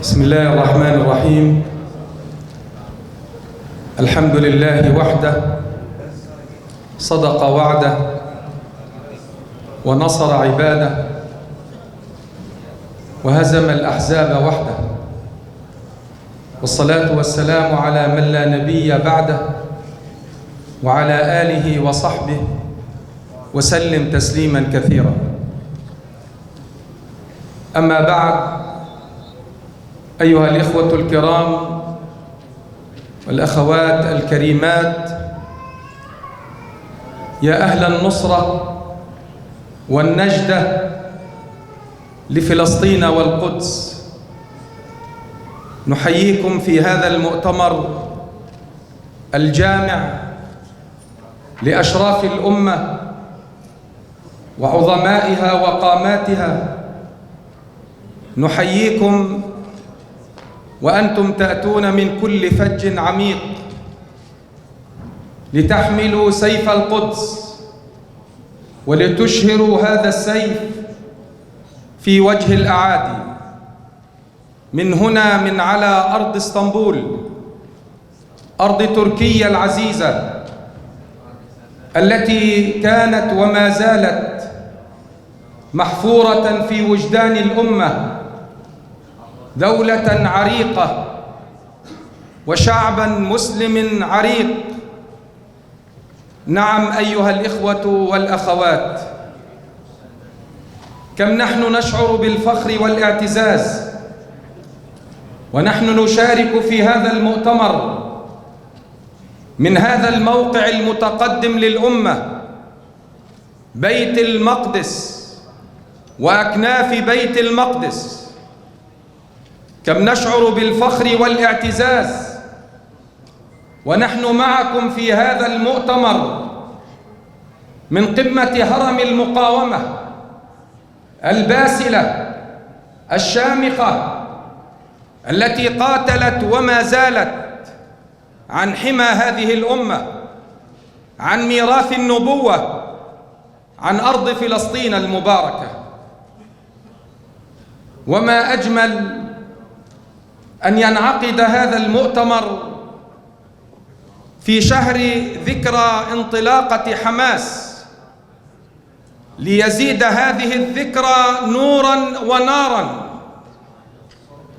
بسم الله الرحمن الرحيم. الحمد لله وحده صدق وعده ونصر عباده وهزم الأحزاب وحده، والصلاة والسلام على من لا نبي بعده وعلى آله وصحبه وسلم تسليما كثيرا. أما بعد، أيها الإخوة الكرام والأخوات الكريمات، يا أهل النصرة والنجدة لفلسطين والقدس، نحييكم في هذا المؤتمر الجامع لأشراف الأمة وعظمائها وقاماتها. نحييكم وأنتم تأتون من كل فج عميق لتحملوا سيف القدس ولتشهروا هذا السيف في وجه الأعادي من هنا، من على أرض اسطنبول، أرض تركيا العزيزة التي كانت وما زالت محفورة في وجدان الأمة، دولة عريقة وشعبا مسلم عريق. نعم أيها الإخوة والأخوات، كم نحن نشعر بالفخر والاعتزاز ونحن نشارك في هذا المؤتمر من هذا الموقع المتقدم للأمة، بيت المقدس وأكناف بيت المقدس. كم نشعر بالفخر والاعتزاز ونحن معكم في هذا المؤتمر من قمة هرم المقاومة الباسلة الشامخة التي قاتلت وما زالت عن حمى هذه الأمة، عن ميراث النبوة، عن أرض فلسطين المباركة. وما أجمل أن ينعقد هذا المؤتمر في شهر ذكرى انطلاقة حماس، ليزيد هذه الذكرى نوراً وناراً،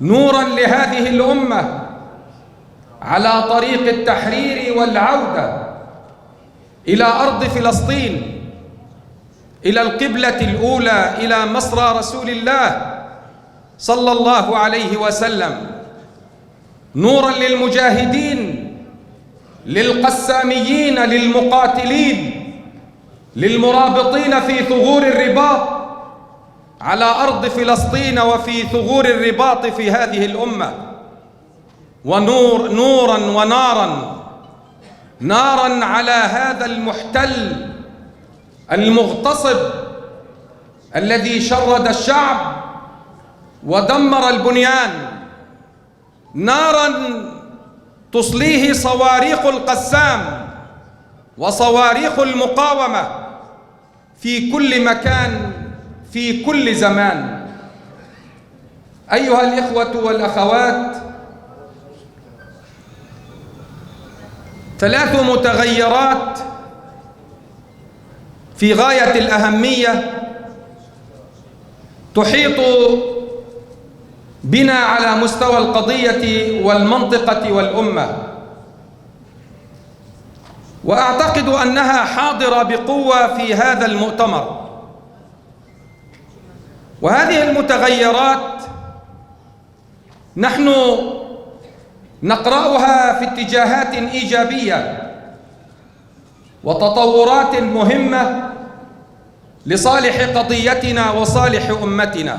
نوراً لهذه الأمة على طريق التحرير والعودة إلى أرض فلسطين، إلى القبلة الأولى، إلى مصرى رسول الله صلى الله عليه وسلم، نوراً للمجاهدين، للقساميين، للمقاتلين، للمرابطين في ثغور الرباط على أرض فلسطين وفي ثغور الرباط في هذه الأمة. نوراً وناراً، ناراً على هذا المحتل المغتصب الذي شرد الشعب ودمر البنيان، ناراً تصليه صواريخ القسام وصواريخ المقاومة في كل مكان في كل زمان. أيها الإخوة والأخوات، 3 متغيرات في غاية الأهمية تحيط بنا على مستوى القضية والمنطقة والأمة، وأعتقد أنها حاضرة بقوة في هذا المؤتمر. وهذه المتغيرات نحن نقرأها في اتجاهات إيجابية وتطورات مهمة لصالح قضيتنا وصالح أمتنا،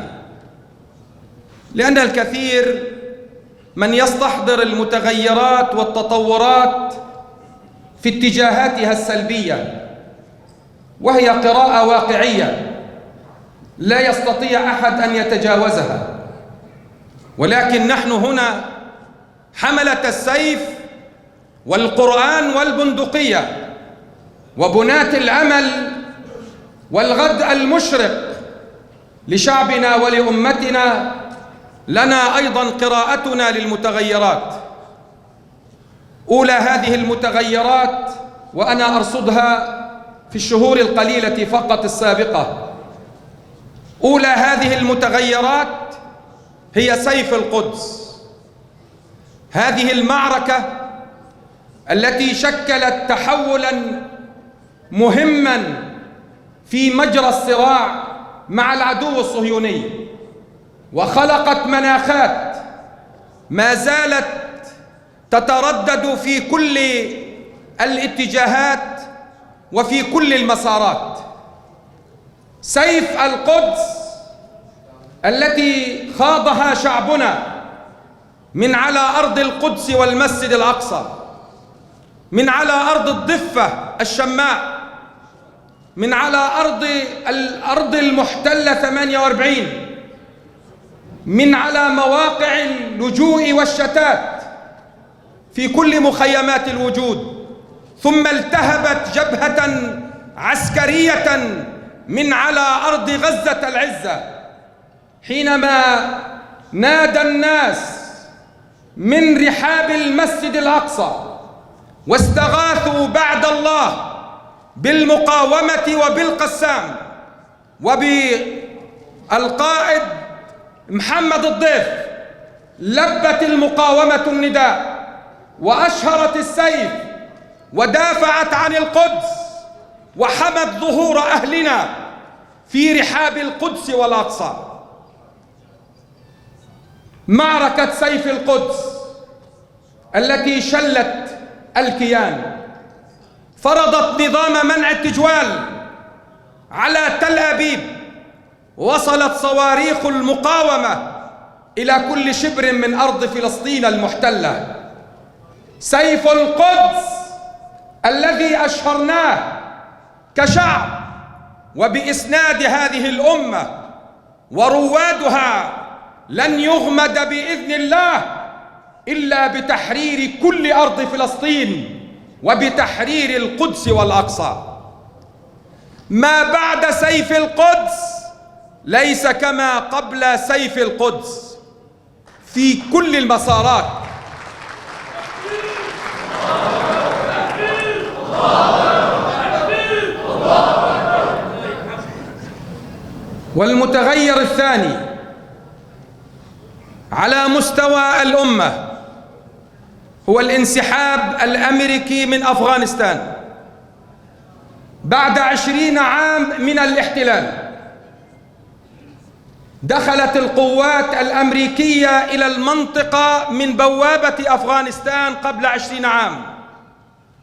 لأن الكثير من يستحضر المتغيرات والتطورات في اتجاهاتها السلبية، وهي قراءة واقعية لا يستطيع أحد أن يتجاوزها. ولكن نحن هنا حملة السيف والقرآن والبندقية وبنات الأمل والغد المشرق لشعبنا ولأمتنا لنا أيضا قراءتنا للمتغيرات. أولى هذه المتغيرات، وأنا أرصدها في الشهور القليلة فقط السابقة، أولى هذه المتغيرات هي سيف القدس. هذه المعركة التي شكلت تحولاً مهماً في مجرى الصراع مع العدو الصهيوني، وخلقت مناخات ما زالت تتردد في كل الاتجاهات وفي كل المسارات. سيف القدس التي خاضها شعبنا من على أرض القدس والمسجد الأقصى، من على أرض الضفة الشماء، من على الأرض المحتلة 48، من على مواقع اللجوء والشتات في كل مخيمات الوجود، ثم التهبت جبهة عسكرية من على أرض غزة العزة، حينما نادى الناس من رحاب المسجد الأقصى واستغاثوا بعد الله بالمقاومة وبالقسام وبالقائد محمد الضيف. لبت المقاومة النداء وأشهرت السيف ودافعت عن القدس وحمت ظهور أهلنا في رحاب القدس والأقصى. معركة سيف القدس التي شلت الكيان فرضت نظام منع التجوال على تل أبيب، وصلت صواريخ المقاومة إلى كل شبر من أرض فلسطين المحتلة. سيف القدس الذي أشهرناه كشعب وبإسناد هذه الأمة وروادها لن يغمد بإذن الله إلا بتحرير كل أرض فلسطين وبتحرير القدس والأقصى. ما بعد سيف القدس ليس كما قبل سيف القدس في كل المسارات. والمتغير الثاني على مستوى الأمة هو الانسحاب الأمريكي من أفغانستان بعد 20 عام من الاحتلال. دخلت القوات الأمريكية إلى المنطقة من بوابة أفغانستان قبل 20 عام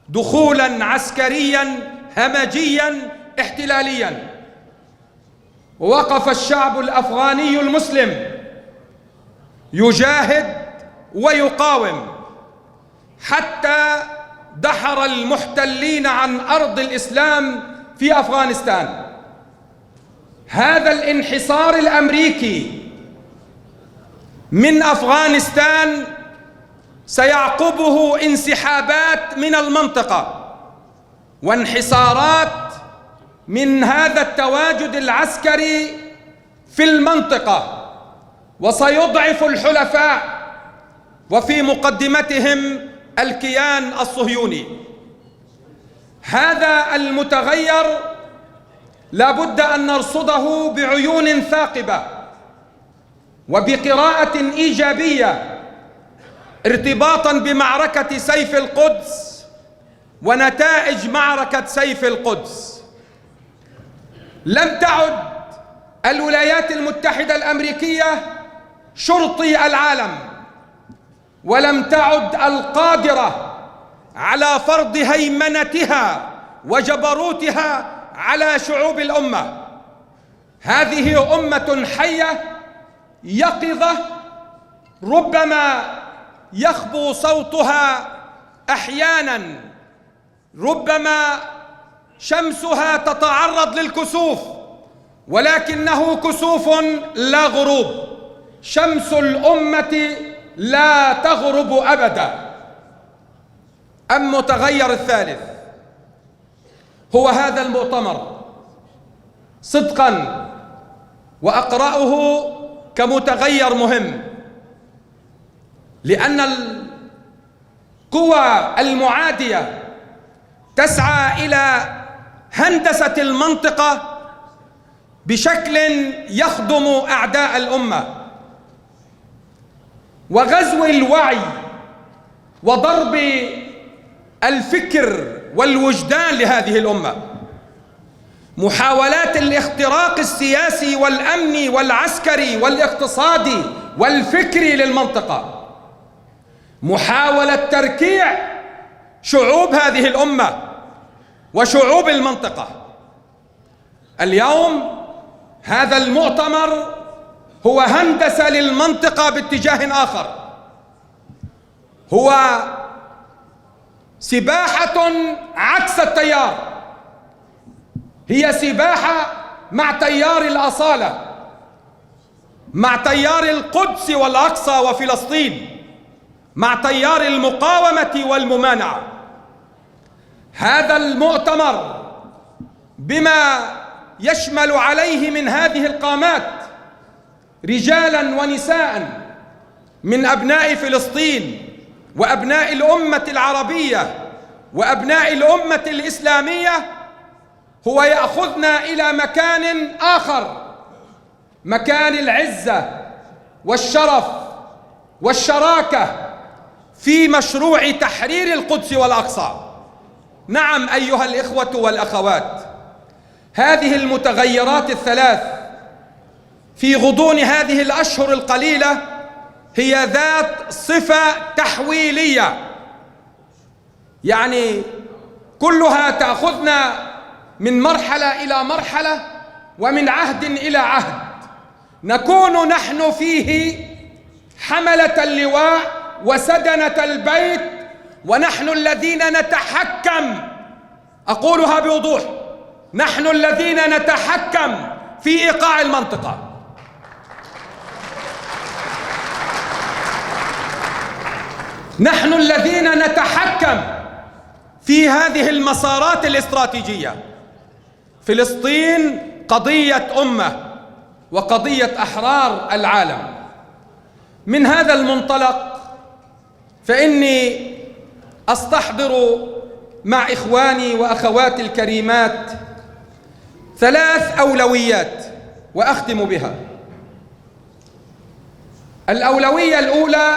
دخولاً عسكرياً همجياً احتلالياً. ووقف الشعب الأفغاني المسلم يجاهد ويقاوم حتى دحر المحتلين عن أرض الإسلام في أفغانستان. هذا الانحصار الأمريكي من أفغانستان سيعقبه انسحابات من المنطقة وانحصارات من هذا التواجد العسكري في المنطقة، وسيضعف الحلفاء وفي مقدمتهم الكيان الصهيوني. هذا المتغير لا بد أن نرصده بعيون ثاقبة وبقراءة إيجابية ارتباطاً بمعركة سيف القدس ونتائج معركة سيف القدس. لم تعد الولايات المتحدة الأمريكية شرطي العالم، ولم تعد القادرة على فرض هيمنتها وجبروتها على شعوب الأمة. هذه أمة حية يقظة، ربما يخبو صوتها أحيانا، ربما شمسها تتعرض للكسوف، ولكنه كسوف لا غروب. شمس الأمة لا تغرب أبدا. المتغير الثالث هو هذا المؤتمر صدقا، وأقرأه كمتغير مهم. لأن القوى المعادية تسعى إلى هندسة المنطقة بشكل يخدم أعداء الأمة وغزو الوعي وضرب الفكر والوجدان لهذه الأمة. محاولات الاختراق السياسي والأمني والعسكري والاقتصادي والفكري للمنطقة، محاولة تركيع شعوب هذه الأمة وشعوب المنطقة. اليوم هذا المؤتمر هو هندسة للمنطقة باتجاه آخر، هو سباحة عكس التيار، هي سباحة مع تيار الأصالة، مع تيار القدس والأقصى وفلسطين، مع تيار المقاومة والممانعة. هذا المؤتمر بما يشمل عليه من هذه القامات رجالا ونساء من أبناء فلسطين وأبناء الأمة العربية وأبناء الأمة الإسلامية، هو يأخذنا إلى مكان آخر، مكان العزة والشرف والشراكة في مشروع تحرير القدس والأقصى. نعم أيها الإخوة والأخوات، هذه المتغيرات الثلاث في غضون هذه الأشهر القليلة هي ذات صفة تحويلية، يعني كلها تأخذنا من مرحلة إلى مرحلة ومن عهد إلى عهد، نكون نحن فيه حملة اللواء وسدنة البيت، ونحن الذين نتحكم، أقولها بوضوح، نحن الذين نتحكم في إيقاع المنطقة. نحن الذين نتحكم في هذه المسارات الاستراتيجية. فلسطين قضية أمة وقضية أحرار العالم. من هذا المنطلق فإني أستحضر مع إخواني وأخواتي الكريمات ثلاث أولويات وأختم بها. الأولوية الأولى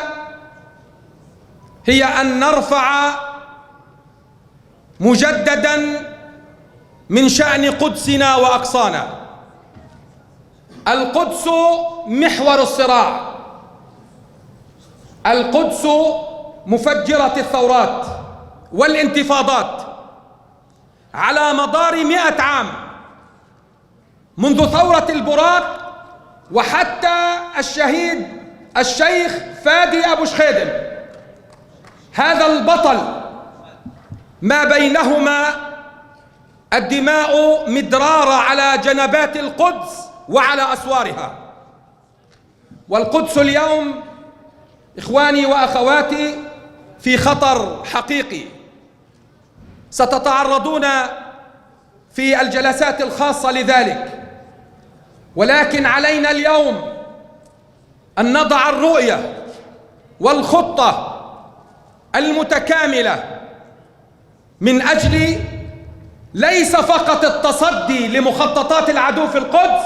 هي أن نرفع مجدداً من شأن قدسنا وأقصانا. القدس محور الصراع، القدس مفجرة الثورات والانتفاضات على مدار 100 عام، منذ ثورة البراق وحتى الشهيد الشيخ فادي أبو شخيدم. هذا البطل ما بينهما الدماء مدرارة على جنبات القدس وعلى أسوارها. والقدس اليوم إخواني وأخواتي في خطر حقيقي، ستتعرضون في الجلسات الخاصة لذلك، ولكن علينا اليوم أن نضع الرؤية والخطة المتكاملة من أجل ليس فقط التصدي لمخططات العدو في القدس،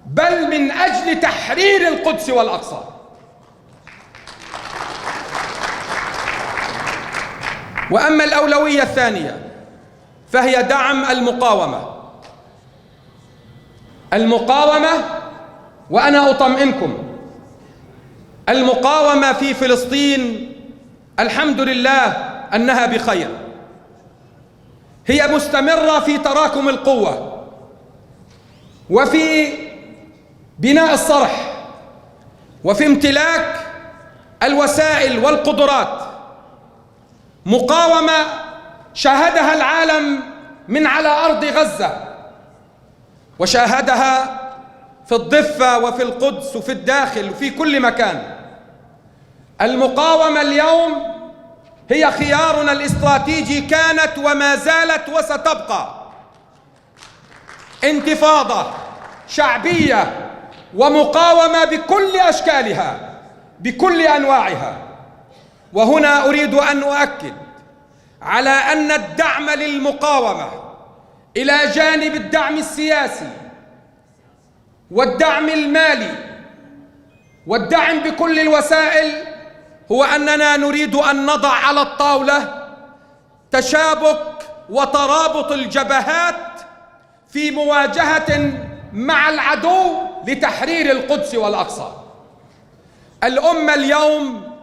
بل من أجل تحرير القدس والأقصى. وأما الأولوية الثانية فهي دعم المقاومة. المقاومة، وأنا أطمئنكم، المقاومة في فلسطين الحمد لله أنها بخير، هي مستمرة في تراكم القوة وفي بناء الصرح وفي امتلاك الوسائل والقدرات. مقاومة شاهدها العالم من على أرض غزة، وشاهدها في الضفة وفي القدس وفي الداخل وفي كل مكان. المقاومة اليوم هي خيارنا الاستراتيجي، كانت وما زالت وستبقى. انتفاضة شعبية ومقاومة بكل أشكالها، بكل أنواعها. وهنا أريد أن أؤكد على أن الدعم للمقاومة إلى جانب الدعم السياسي والدعم المالي والدعم بكل الوسائل هو أننا نريد أن نضع على الطاولة تشابك وترابط الجبهات في مواجهة مع العدو لتحرير القدس والأقصى. الأمة اليوم،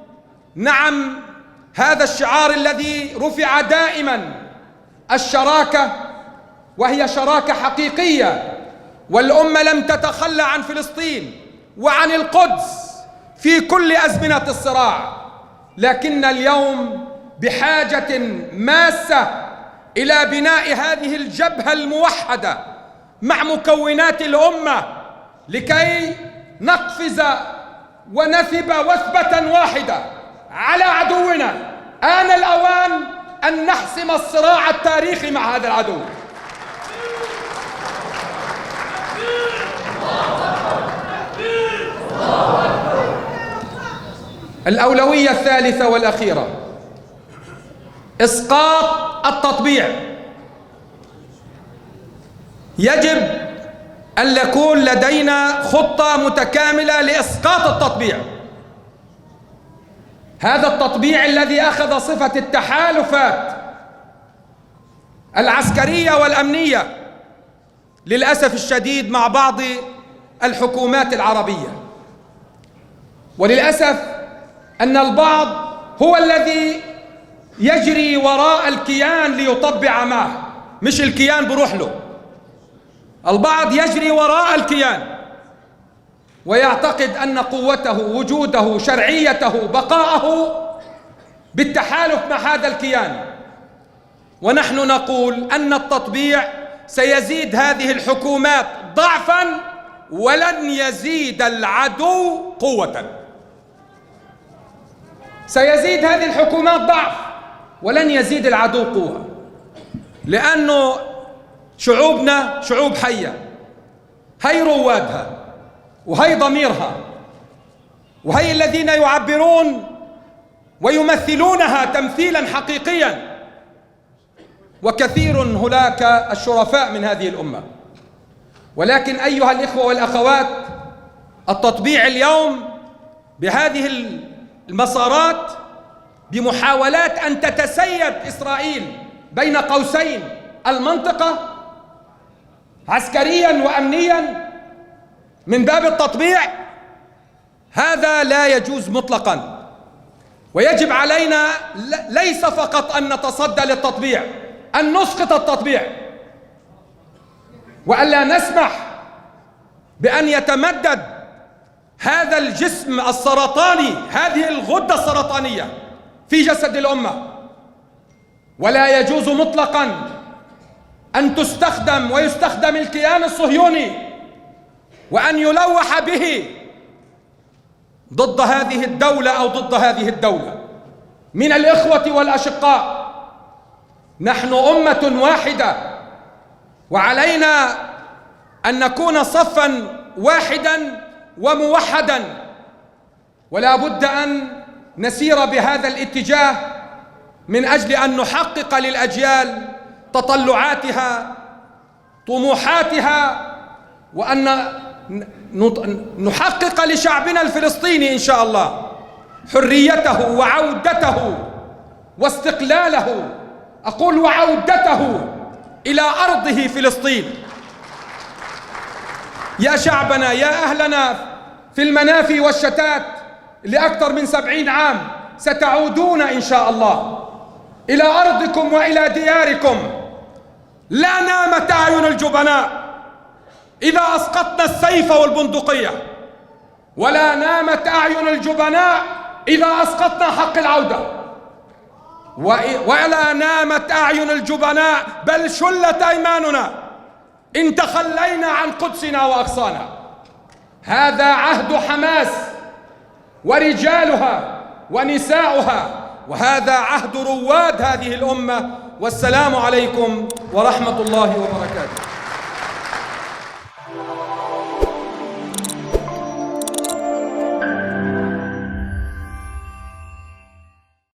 نعم، هذا الشعار الذي رفع دائما، الشراكة، وهي شراكة حقيقية، والأمة لم تتخلى عن فلسطين وعن القدس في كل أزمنة الصراع، لكن اليوم بحاجة ماسة إلى بناء هذه الجبهة الموحدة مع مكونات الأمة لكي نقفز ونثب وثبة واحدة على عدونا. آن الأوان أن نحسم الصراع التاريخي مع هذا العدو. الأولوية الثالثة والأخيرة إسقاط التطبيع. يجب أن يكون لدينا خطة متكاملة لإسقاط التطبيع، هذا التطبيع الذي أخذ صفة التحالفات العسكرية والأمنية للأسف الشديد مع بعض الحكومات العربية. وللأسف أن البعض هو الذي يجري وراء الكيان ليطبع معه، مش الكيان بروح له. البعض يجري وراء الكيان ويعتقد أن قوته، وجوده، شرعيته، بقاءه بالتحالف مع هذا الكيان. ونحن نقول أن التطبيع سيزيد هذه الحكومات ضعفا ولن يزيد العدو قوة. سيزيد هذه الحكومات ضعف ولن يزيد العدو قوة، لأنه شعوبنا شعوب حية، هي روادها وهي ضميرها وهي الذين يعبرون ويمثلونها تمثيلا حقيقيا، وكثير هناك الشرفاء من هذه الأمة. ولكن أيها الإخوة والأخوات، التطبيع اليوم بهذه المسارات بمحاولات أن تتسيد إسرائيل بين قوسين المنطقة عسكريا وأمنيا من باب التطبيع، هذا لا يجوز مطلقا. ويجب علينا ليس فقط أن نتصدى للتطبيع، أن نسقط التطبيع، وألا نسمح بأن يتمدد هذا الجسم السرطاني، هذه الغدة السرطانية في جسد الأمة. ولا يجوز مطلقا أن تستخدم ويستخدم الكيان الصهيوني وأن يلوح به ضد هذه الدولة أو ضد هذه الدولة. من الإخوة والأشقاء، نحن أمة واحدة، وعلينا أن نكون صفا واحدا وموحدا، ولا بد أن نسير بهذا الاتجاه من أجل أن نحقق للأجيال تطلعاتها، طموحاتها، وأن نحقق لشعبنا الفلسطيني إن شاء الله حريته وعودته واستقلاله، أقول وعودته إلى أرضه فلسطين. يا شعبنا، يا أهلنا في المنافي والشتات لأكثر من 70 عام، ستعودون إن شاء الله إلى أرضكم وإلى دياركم. لا نامت أعين الجبناء إذا أسقطنا السيف والبندقية، ولا نامت أعين الجبناء إذا أسقطنا حق العودة، ولا نامت أعين الجبناء بل شلت أيماننا إن تخلينا عن قدسنا وأقصانا. هذا عهد حماس ورجالها ونساؤها، وهذا عهد رواد هذه الأمة. والسلام عليكم ورحمة الله وبركاته.